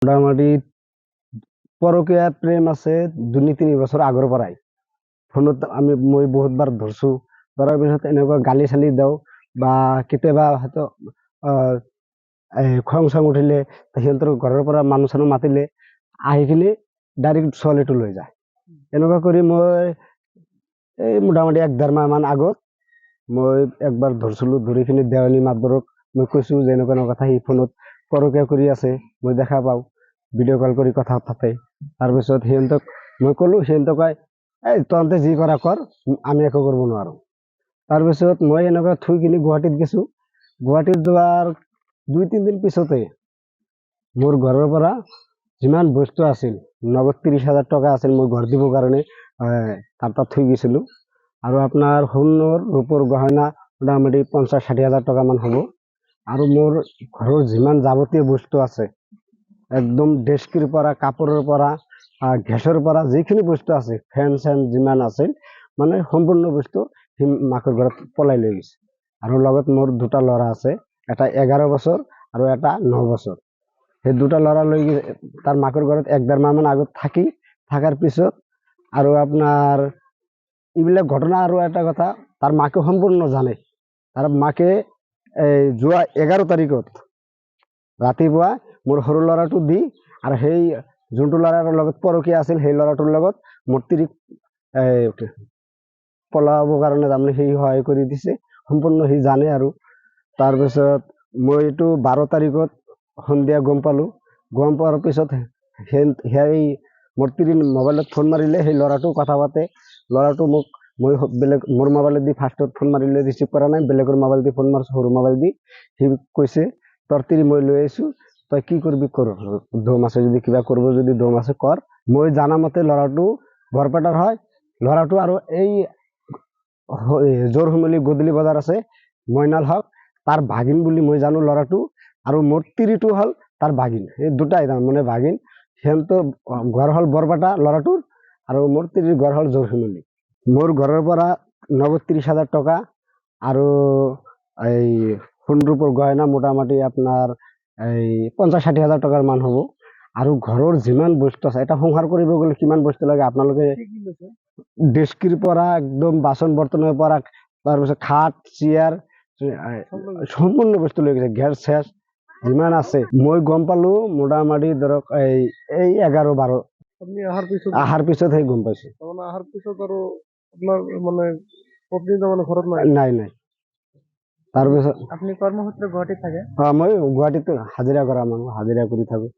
মোটামুটি পৰকীয়া প্ৰেম আছে 2-3 বছৰ আগৰ পৰাই। ফোনত মই বহুতবাৰ ধৰছো, ধৰাৰ পিছত এনেকুৱা গালি চালি দিওঁ বা কেতিয়াবা হয়তো খং চং উঠিলে সিহঁতৰ ঘৰৰ পৰা মানুহ চানুহ মাতিলে আহি কিনে ডাইৰেক্ট ছোৱালীটো লৈ যায়। এনেকুৱা কৰি মই এই মোটামুটি 1-1.5 মাহ মান আগত মই একবাৰ ধৰছিলো, ধৰি কিনে দেৱানী মাতবৰক মই কৈছো যে এনেকুৱা কথা, সি ফোনত পৰকীয়া কৰি আছে, মই দেখা পাওঁ, ভিডিঅ' কল কৰি কথা পাতে। তাৰপিছত সিহঁতক মই ক'লো, সিহঁতক কয় এই তহঁতে যি কৰা কৰ, আমি একো কৰিব নোৱাৰো। তাৰপিছত মই এনেকুৱা থৈ কিনে গুৱাহাটীত গৈছো। গুৱাহাটীত যোৱাৰ 2-3 দিন পিছতে মোৰ ঘৰৰ পৰা যিমান বস্তু আছিল, নগদ 30,000 টকা আছিল, মই ঘৰ দিবৰ কাৰণে তাত থৈ গৈছিলো। আৰু আপোনাৰ সোণৰ ৰূপৰ গহনা মোটামুটি 50-60 হাজাৰ টকা মান হ'ব। আৰু মোৰ ঘৰৰ যিমান যাৱতীয় বস্তু আছে, একদম ডেস্কিৰ পৰা, কাপোৰৰ পৰা, গেছৰ পৰা যিখিনি বস্তু আছে, ফেন চেন যিমান আছিল, মানে সম্পূৰ্ণ বস্তু সি মাকৰ ঘৰত পলাই লৈ গৈছে। আৰু লগত মোৰ 2টা ল'ৰা আছে, এটা 11 বছৰ আৰু এটা 9 বছৰ। সেই 2টা ল'ৰা লৈ তাৰ মাকৰ ঘৰত 1-1.5 মাহ মান আগত থাকাৰ পিছত আৰু আপোনাৰ এইবিলাক ঘটনা। আৰু এটা কথা, তাৰ মাকে সম্পূৰ্ণ জানে। তাৰ মাকে যোৱা 11 তাৰিখত ৰাতিপুৱা মোৰ সৰু ল'ৰাটো দি আৰু সেই যোনটো ল'ৰাৰ লগত পৰকীয়া আছিল, সেই ল'ৰাটোৰ লগত মোৰ তিৰিক পলাবৰ কাৰণে তাৰমানে সি সহায় কৰি দিছে, সম্পূৰ্ণ সি জানে। আৰু তাৰপিছত মই এইটো 12 তাৰিখত সন্ধিয়া গম পালো। গম পোৱাৰ পিছত সেই মোৰ তিৰি মোবাইলত ফোন মাৰিলে, সেই ল'ৰাটো কথা পাতে। ল'ৰাটো মই বেলেগ মোৰ মোবাইলত দি ফাৰ্ষ্টত ফোন মাৰিলে ৰিচিভ কৰা নাই, বেলেগৰ মোবাইল দি ফোন মাৰিছো, সৰু মোবাইল দি। সি কৈছে তোৰ তিৰি মই লৈ আহিছো, তই কি কৰবি কৰ, দম আছে যদি, কিবা কৰিব যদি দম আছে কৰ। মই জানা মতে ল'ৰাটো বৰপেটাৰ হয়। ল'ৰাটো আৰু এই জোৰশিমলী গধূলি বজাৰ আছে, মইনাল হক, তাৰ ভাগিন বুলি মই জানো ল'ৰাটো। আৰু মোৰ তিৰিটো হ'ল তাৰ ভাগিন, এই দুটাই মানে ভাগিন। সিহঁতৰ ঘৰ হ'ল বৰপেটা ল'ৰাটোৰ, আৰু মোৰ তিৰিৰ ঘৰ হ'ল জোৰশিমলী। মোৰ ঘৰৰ পৰা নগদ 30,000 টকা আৰু এই সোণ ৰূপৰ গহনা মোটামুটি আপোনাৰ 50-60 হাজাৰ টকাৰ মান হ'ব। আৰু ঘৰৰ যিমান বস্তু আছে, এটা সংসাৰ কৰিব গ'লে কিমান বস্তু লাগে আপোনালোকে, ডেস্কিৰ পৰা একদম বাচন বৰ্তনৰ পৰা, তাৰপিছত খাট চেয়াৰ সম্পূৰ্ণ বস্তু লৈ গৈছে, গেছ চেছ যিমান আছে। মই গম পালো মোটামুটি ধৰক এই 11-12 আপনি আহাৰ পিছতহে গম পাইছো। আহাৰ পিছত আৰু আপনাৰ মানে পত্নী মানে ঘৰত নাই? নাই। তাৰপিছত আপনি কৰ্মসূত্ৰে গুৱাহাটীত থাকে? মই গুৱাহাটীত হাজিৰা কৰা মানুহ, হাজিৰা কৰি থাকো।